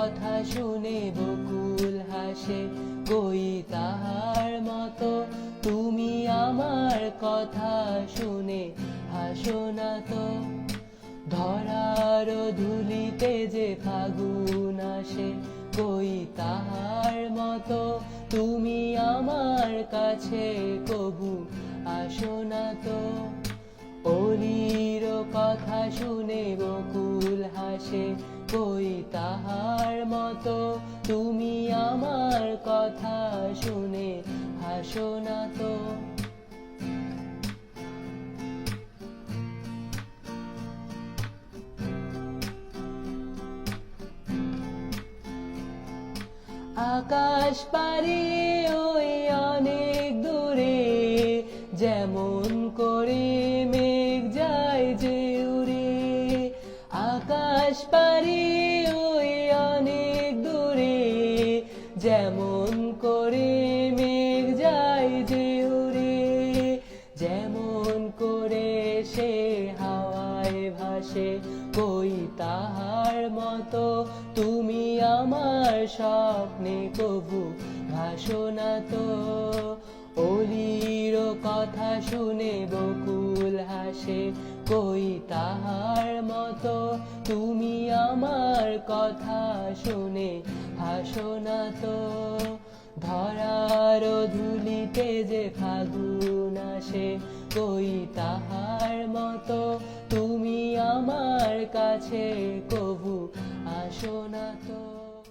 কথা শুনে বকুল হাসে, কই তাহার মতো তুমি আমার কথা শুনে হাসো না তো। ধরার ধুলিতে যে ফাগুন আসে, কই তাহার মতো তুমি আমার কাছে কবু আসো না তো। অলির কথা শুনে বকুল হাসে, কই তাহার মতো তুমি আমার কথা শুনে হাসো না তো। আকাশ পারি ওই অনেক দূরে, যেমন করে মেঘ যায় যে উড়ে। আকাশ পারি ওই অনেক দূরে, যেমন করে মেঘ যায় যে উড়ে। যেমন করে সে হাওয়ায় ভাসে, কই তাহার মতো তুমি আমার স্বপ্নে কবু ভাসো না তো। অলির কথা শুনে বকুল হাসে, কই তাহার মতো তুমি আমার কথা শুনে হাসো না তো। ধরার ধুলিতে যে ফাগুন আসে, কই তাহার মতো তুমি আমার কাছে কবু আসো না তো।